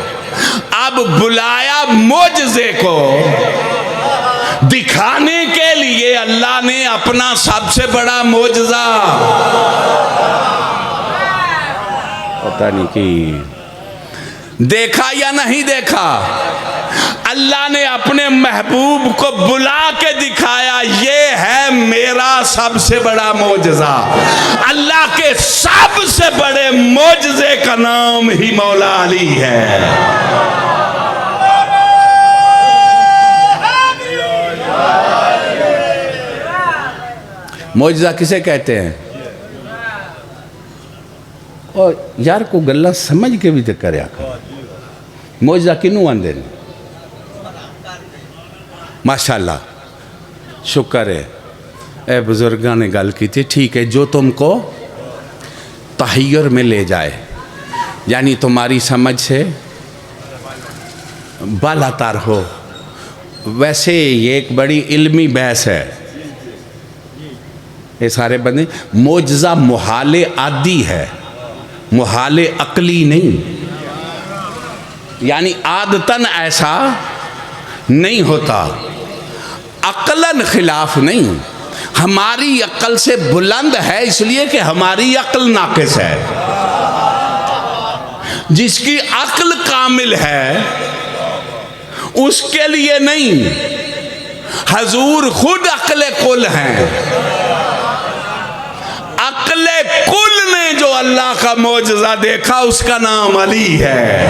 اب بلایا معجزے کو دکھانے کے لیے اللہ نے اپنا سب سے بڑا معجزہ۔ پتہ نہیں کہ دیکھا یا نہیں دیکھا، اللہ نے اپنے محبوب کو بلا کے دکھایا، یہ ہے میرا سب سے بڑا معجزہ۔ اللہ کے سب سے بڑے معجزے کا نام ہی مولا علی ہے۔ معجزہ کسے کہتے ہیں؟ اور یار کو گلہ سمجھ کے بھی تو کریا کر، معجزہ کنوں آندے نے؟ ماشاءاللہ، شکر ہے، اے بزرگاں نے گل کی تھی، ٹھیک ہے، جو تم کو تحیر میں لے جائے، یعنی تمہاری سمجھ سے بالاتر ہو۔ ویسے یہ ایک بڑی علمی بحث ہے، یہ سارے بندے، معجزہ محال عادی ہے، محال عقلی نہیں، یعنی عادتاً ایسا نہیں ہوتا، عقلاً خلاف نہیں، ہماری عقل سے بلند ہے اس لیے کہ ہماری عقل ناقص ہے۔ جس کی عقل کامل ہے اس کے لیے نہیں، حضور خود عقل کل ہیں، عقل کل نے جو اللہ کا معجزہ دیکھا اس کا نام علی ہے۔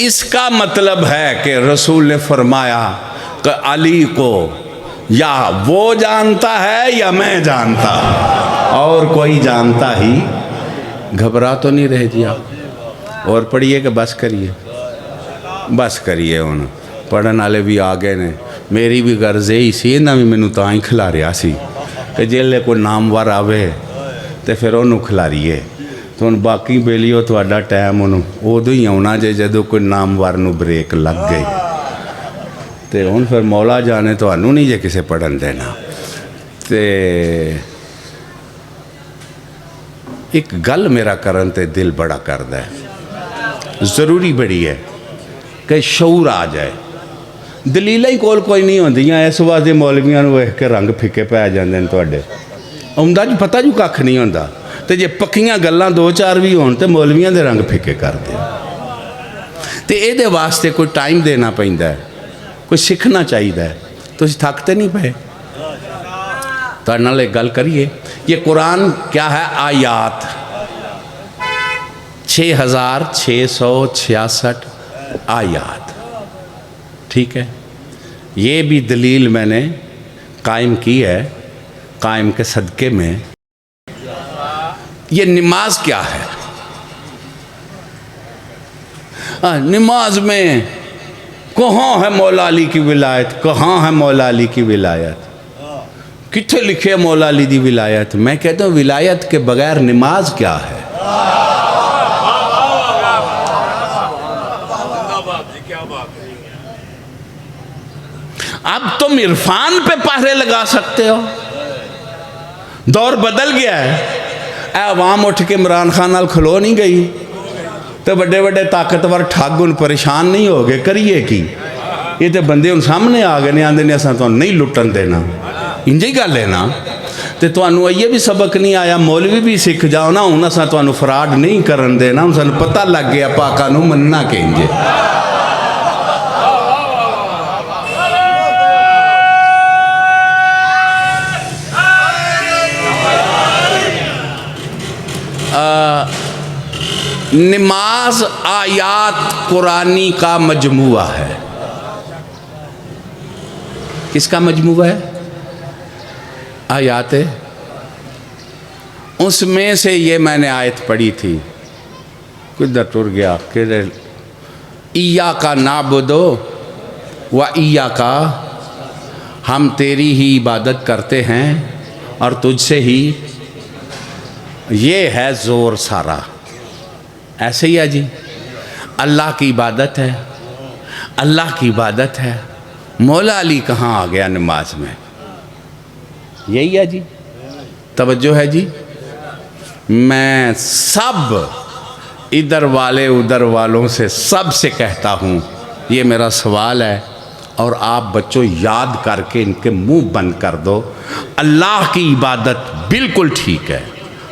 اس کا مطلب ہے کہ رسول نے فرمایا کہ علی کو یا وہ جانتا ہے یا میں جانتا، اور کوئی جانتا ہی۔ گھبرا تو نہیں رہ جی آپ، اور پڑھیے کہ بس کریے، بس کریے، ہوں پڑھن والے بھی آ گئے نے۔ میری بھی غرض یہی سی، نہ بھی مینوں تاں ہی کھلا رہا سی کہ جیلے کوئی نامور آوے تے پھر انہوں کھلاریے، تو ان باقی بیلیو تہاڈا ٹائم انہوں ادو ہی آنا جے جدو کوئی نامور نو بریک لگ گئی، تے ہن پھر مولا جانے تہانوں نہیں جے کسے پڑھن دینا۔ تے ایک گل میرا کرن تے دل بڑا کردا ہے، ضروری بڑی ہے کہ شعور آ جائے۔ دلیلاں ہی کول کوئی نہیں ہوندیاں، اس واسطے مولویاں نوں ویکھ کے رنگ پھکے پے جاندے نے تواڈے، عمدہ جو پتہ جو ککھ نہیں ہوندا، تے جے پکیاں گلاں دو چار بھی ہون تے مولویاں دے رنگ پھکے کر دے۔ تے اے دے واسطے کوئی ٹائم دینا پیندا ہے، کوئی سیکھنا چاہیے، تسی تھکتے نہیں پے۔ تہاڈے نال ایک گل کریے، یہ قرآن کیا ہے؟ آیات 6666 آیات، ٹھیک ہے؟ یہ بھی دلیل میں نے قائم کی ہے، قائم کے صدقے میں۔ یہ نماز کیا ہے؟ نماز میں کہاں ہے مولا علی کی ولایت، کہاں ہے مولا علی کی ولایت، کتنے لکھے مولا علی دی ولایت؟ میں کہتا ہوں ولایت کے بغیر نماز کیا ہے؟ اب تم عرفان پہ پہرے لگا سکتے ہو، دور بدل گیا ہے۔ اے عوام اٹھ کے عمران خان نال کھلو نہیں گئی تو بڑے بڑے طاقتور ٹھگ ان پریشان نہیں ہو گئے، کریے کی؟ یہ تو بندے ان سامنے آ گئے، آندے نے اساں تو نہیں لٹن دینا، انجی گل ہے نا۔ تے تانوں یہ بھی سبق نہیں آیا، مولوی بھی سکھ جاؤ نا، ہن اساں تانوں فراڈ نہیں کرن دینا، ہن سانوں پتہ لگ گیا پاکاں نوں مننا کینجے۔ نماز آیات قرآنی کا مجموعہ ہے۔ کس کا مجموعہ ہے؟ آیات ہے۔ اس میں سے یہ میں نے آیت پڑھی تھی، کدھر ٹر گیا، کہ ایاک نعبدو و ایاک، ہم تیری ہی عبادت کرتے ہیں اور تجھ سے ہی، یہ ہے زور سارا۔ ایسے ہی ہے جی، اللہ کی عبادت ہے، اللہ کی عبادت ہے۔ مولا علی کہاں آ گیا نماز میں؟ یہی ہے جی، توجہ ہے جی۔ میں سب ادھر والے ادھر والوں سے سب سے کہتا ہوں، یہ میرا سوال ہے، اور آپ بچوں یاد کر کے ان کے منہ بند کر دو، اللہ کی عبادت بالکل ٹھیک ہے،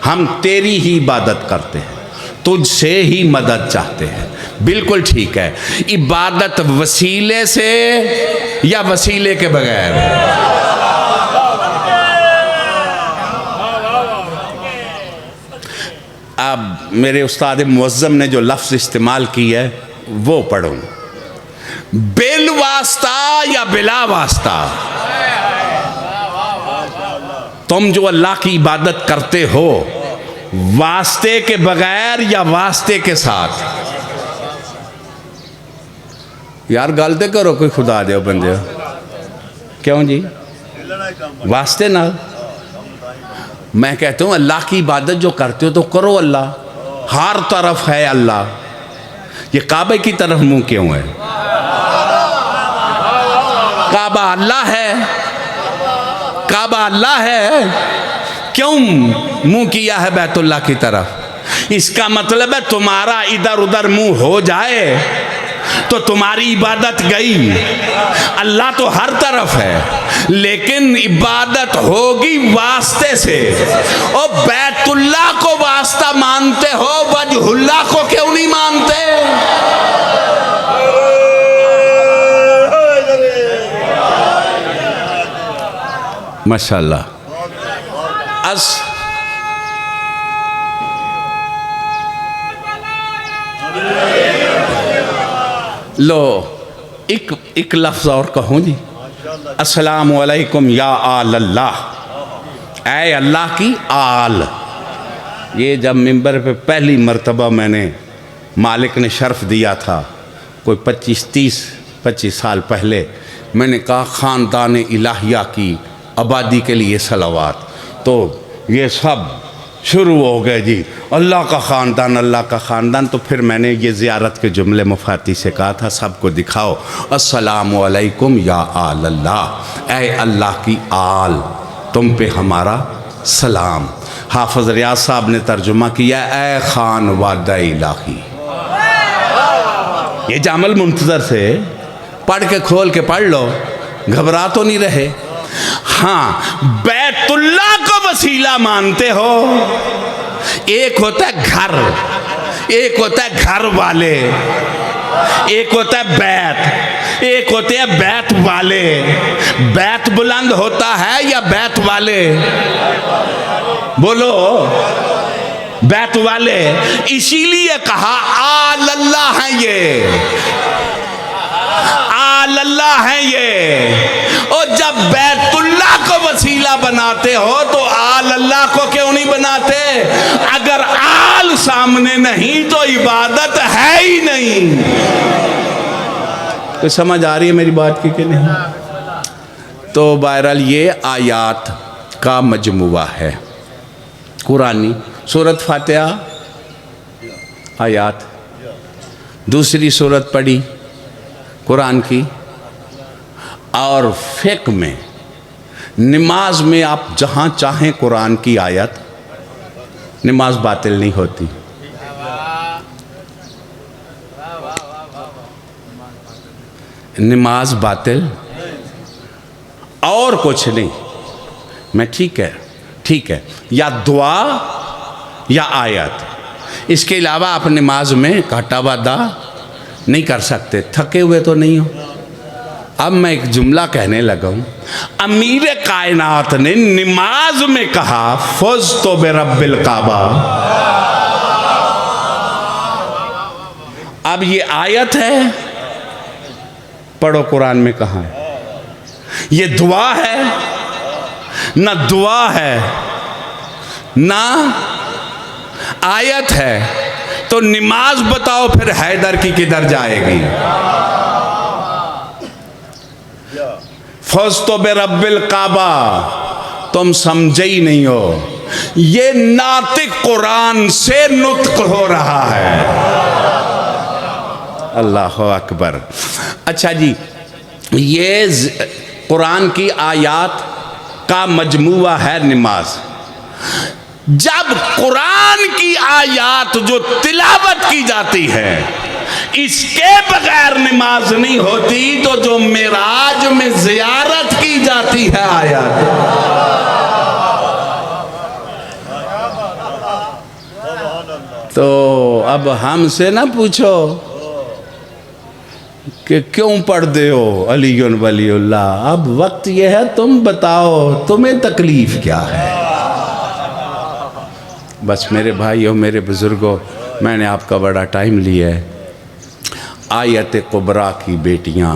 ہم تیری ہی عبادت کرتے ہیں، تجھ سے ہی مدد چاہتے ہیں، بالکل ٹھیک ہے۔ عبادت وسیلے سے یا وسیلے کے بغیر؟ اب میرے استاد معظم نے جو لفظ استعمال کی ہے وہ پڑھوں، بالواسطہ یا بلا واسطہ؟ تم جو اللہ کی عبادت کرتے ہو واسطے کے بغیر یا واسطے کے ساتھ؟ یار گالتے کرو کوئی خدا دے بندے، کیوں جی واسطے نہ؟ میں کہتا ہوں اللہ کی عبادت جو کرتے ہو تو کرو، اللہ ہر طرف ہے اللہ، یہ کعبے کی طرف منہ کیوں ہے؟ کعبہ اللہ ہے، کعبہ اللہ ہے، کیوں منہ کیا ہے بیت اللہ کی طرف؟ اس کا مطلب ہے تمہارا ادھر ادھر منہ ہو جائے تو تمہاری عبادت گئی۔ اللہ تو ہر طرف ہے لیکن عبادت ہوگی واسطے سے۔ اور بیت اللہ کو واسطہ مانتے ہو، وجہ اللہ کو کیوں نہیں مانتے؟ ماشاءاللہ۔ لو ایک لفظ اور کہوں جی، السلام علیکم یا آل اللہ، اے اللہ کی آل۔ یہ جب منبر پہ پہلی مرتبہ میں نے مالک نے شرف دیا تھا، کوئی 25 سال پہلے، میں نے کہا خاندان الہیہ کی آبادی کے لیے صلوات، تو یہ سب شروع ہو گئے جی، اللہ کا خاندان، اللہ کا خاندان۔ تو پھر میں نے یہ زیارت کے جملے مفتی سے کہا تھا سب کو دکھاؤ، السلام علیکم یا آل اللہ، اے اللہ کی آل، تم پہ ہمارا سلام۔ حافظ ریاض صاحب نے ترجمہ کیا، اے خان وعدہ الہی۔ یہ جامع المنتظر سے پڑھ کے کھول کے پڑھ لو، گھبرا تو نہیں رہے؟ ہاں، بیت اللہ کو وسیلہ مانتے ہو، ایک ہوتا ہے گھر، ایک ہوتا ہے گھر والے، ایک ہوتا ہے بیت، ایک ہوتے ہیں بیت والے۔ بیت بلند ہوتا ہے یا بیت والے؟ بولو، بیت والے۔ اسی لیے کہا آل اللہ ہیں یہ، آل اللہ ہیں یہ۔ اور جب بیت اللہ کو وسیلہ بناتے ہو تو آل اللہ کو کیوں نہیں بناتے؟ اگر آل سامنے نہیں تو عبادت ہے ہی نہیں۔ تو سمجھ آ رہی ہے میری بات کی کہ نہیں؟ تو بہرحال یہ آیات کا مجموعہ ہے قرآنی، سورۃ فاتحہ آیات، دوسری سورت پڑھی قرآن کی، اور فقہ میں نماز میں آپ جہاں چاہیں قرآن کی آیت، نماز باطل نہیں ہوتی۔ نماز باطل اور کچھ نہیں۔ میں ٹھیک ہے یا دعا یا آیت، اس کے علاوہ آپ نماز میں گھٹا وعدہ نہیں کر سکتے۔ تھکے ہوئے تو نہیں ہو؟ اب میں ایک جملہ کہنے لگا ہوں، امیر کائنات نے نماز میں کہا فزت برب الکعبہ۔ اب یہ آیت ہے، پڑھو قرآن میں کہاں ہے؟ یہ دعا ہے؟ نہ دعا ہے نہ آیت ہے، تو نماز بتاؤ پھر حیدر کی کدھر جائے گی؟ فزت برب الکعبہ، تم سمجھے ہی نہیں ہو، یہ ناطق قرآن سے نطق ہو رہا ہے۔ اللہ اکبر۔ اچھا جی، یہ قرآن کی آیات کا مجموعہ ہے نماز۔ جب قرآن کی آیات جو تلاوت کی جاتی ہے، اس کے بغیر نماز نہیں ہوتی تو جو معراج میں زیارت کی جاتی ہے آیات، تو اب ہم سے نہ پوچھو کہ کیوں پڑھتے ہو علی ولی اللہ، اب وقت یہ ہے تم بتاؤ تمہیں تکلیف کیا ہے۔ بس میرے بھائیوں، میرے بزرگوں، میں نے آپ کا بڑا ٹائم لیا ہے۔ آیت کبریٰ کی بیٹیاں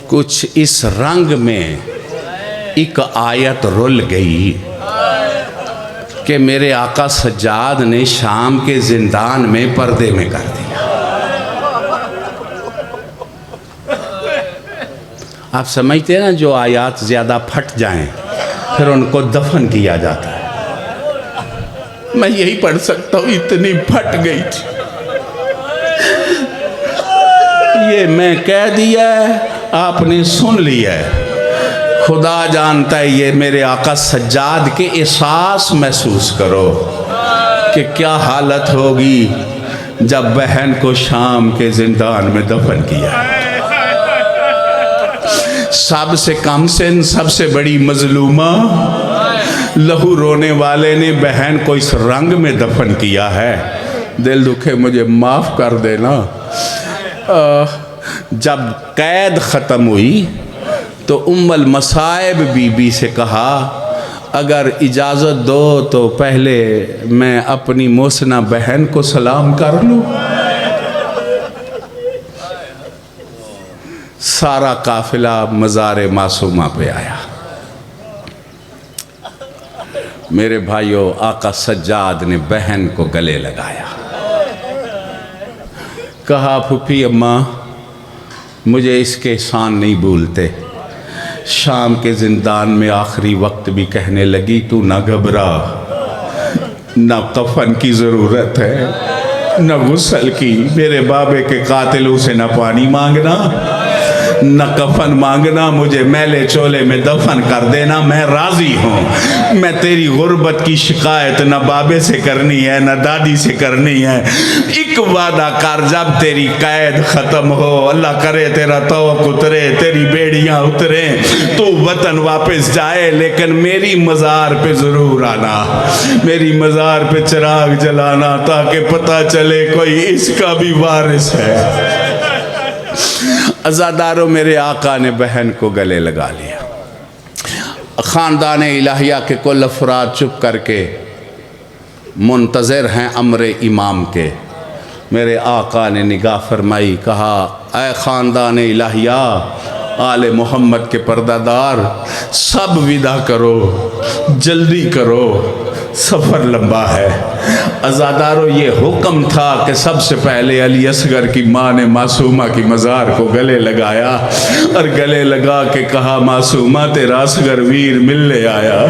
کچھ اس رنگ میں ایک آیت رول گئی کہ میرے آقا سجاد نے شام کے زندان میں پردے میں کر دیا۔ آپ سمجھتے ہیں نا، جو آیات زیادہ پھٹ جائیں پھر ان کو دفن کیا جاتا ہے۔ میں یہی پڑھ سکتا ہوں، اتنی پھٹ گئی تھی۔ یہ میں کہہ دیا ہے، آپ نے سن لیا ہے، خدا جانتا ہے۔ یہ میرے آقا سجاد کے احساس محسوس کرو کہ کیا حالت ہوگی جب بہن کو شام کے زندان میں دفن کیا۔ سب سے کم سن، سب سے بڑی مظلومہ، لہو رونے والے نے بہن کو اس رنگ میں دفن کیا ہے۔ دل دکھے مجھے معاف کر دینا۔ جب قید ختم ہوئی تو ام المصائب بی بی سے کہا، اگر اجازت دو تو پہلے میں اپنی محسنہ بہن کو سلام کر لوں۔ سارا قافلہ مزار معصومہ پہ آیا۔ میرے بھائیوں، آقا سجاد نے بہن کو گلے لگایا، کہا پھوپھی اماں مجھے اس کے احسان نہیں بھولتے۔ شام کے زندان میں آخری وقت بھی کہنے لگی، تو نہ گھبرا، نہ کفن کی ضرورت ہے نہ غسل کی، میرے بابے کے قاتلوں سے نہ پانی مانگنا نہ کفن مانگنا، مجھے میلے چولے میں دفن کر دینا، میں راضی ہوں۔ میں تیری غربت کی شکایت نہ بابے سے کرنی ہے نہ دادی سے کرنی ہے۔ ایک وعدہ کر، جب تیری قید ختم ہو، اللہ کرے تیرا توق اترے، تیری بیڑیاں اتریں، تو وطن واپس جائے، لیکن میری مزار پہ ضرور آنا، میری مزار پہ چراغ جلانا، تاکہ پتہ چلے کوئی اس کا بھی وارث ہے۔ عزاداروں، میرے آقا نے بہن کو گلے لگا لیا۔ خاندان الہیہ کے کل افراد چپ کر کے منتظر ہیں امر امام کے۔ میرے آقا نے نگاہ فرمائی، کہا اے خاندان الہیہ، آل محمد کے پردہ دار، سب ودا کرو، جلدی کرو، سفر لمبا ہے۔ عزاداروں، یہ حکم تھا کہ سب سے پہلے علی اصغر کی ماں نے معصومہ کی مزار کو گلے لگایا اور گلے لگا کے کہا، معصومہ تیرا اصغر ویر ملنے آیا۔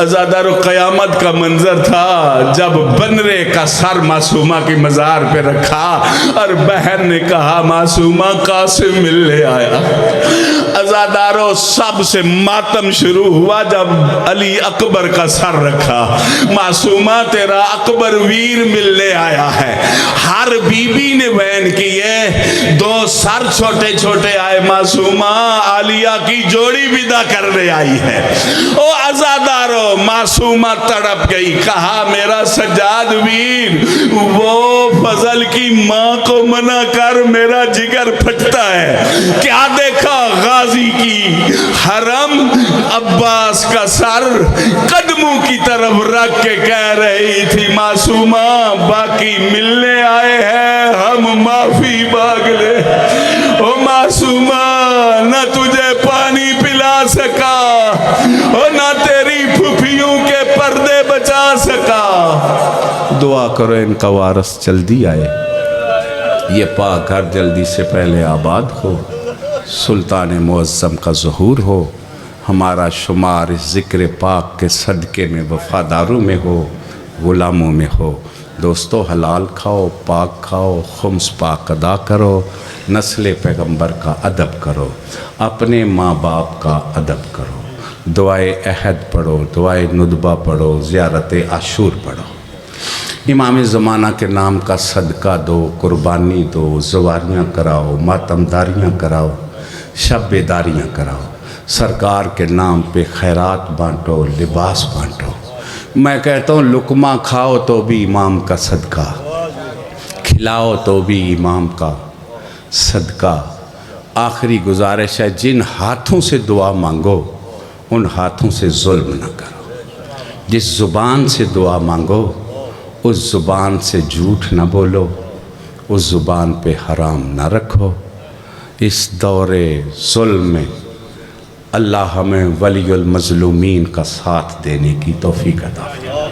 عزادارو، قیامت کا منظر تھا جب بنرے کا سر معصومہ کی مزار پہ رکھا اور بہن نے کہا، معصومہ قاسم ملنے آیا۔ عزادارو، سب سے ماتم شروع ہوا جب علی اکبر کا سر رکھا، معصومہ تیرا اکبر ویر ملنے آیا ہے۔ ہر بی بی نے بیان کیے، دو سر چھوٹے چھوٹے آئے، معصومہ عالیہ کی جوڑی ودا کرنے آئی ہے۔ او عزادارو، معصومہ تڑپ گئی، کہا میرا سجاد ویر، وہ فضل کی ماں کو منع کر، میرا جگر پھٹتا ہے۔ کیا دیکھا؟ غازی کی حرم عباس کا سر قدموں کی طرف رکھ کے کہہ رہی تھی، معصومہ باقی ملنے آئے ہیں، ہم معافی مانگ لے۔ او معصومہ، نہ تجھے پانی پلا سکا اور نہ تیری پھوپھیوں کے پردے بچا سکا۔ دعا کرو ان کا وارث جلدی آئے، یہ پاک گھر جلدی سے پہلے آباد ہو، سلطان معظم کا ظہور ہو، ہمارا شمار اس ذکر پاک کے صدقے میں وفاداروں میں ہو، غلاموں میں ہو۔ دوستو، حلال کھاؤ، پاک کھاؤ، خمس پاک ادا کرو، نسل پیغمبر کا ادب کرو، اپنے ماں باپ کا ادب کرو، دعائے عہد پڑھو، دعائے ندبہ پڑھو، زیارت عاشور پڑھو۔ امام زمانہ کے نام کا صدقہ دو، قربانی دو، زواریاں کراؤ، ماتمداریاں کراؤ، شب بیداریاں کراؤ، سرکار کے نام پہ خیرات بانٹو، لباس بانٹو۔ میں کہتا ہوں لقمہ کھاؤ تو بھی امام کا صدقہ، کھلاؤ تو بھی امام کا صدقہ۔ آخری گزارش ہے، جن ہاتھوں سے دعا مانگو ان ہاتھوں سے ظلم نہ کرو، جس زبان سے دعا مانگو اس زبان سے جھوٹ نہ بولو، اس زبان پہ حرام نہ رکھو۔ اس دور ظلم میں اللہ ہمیں ولی المظلومین کا ساتھ دینے کی توفیق عطا فرمائے۔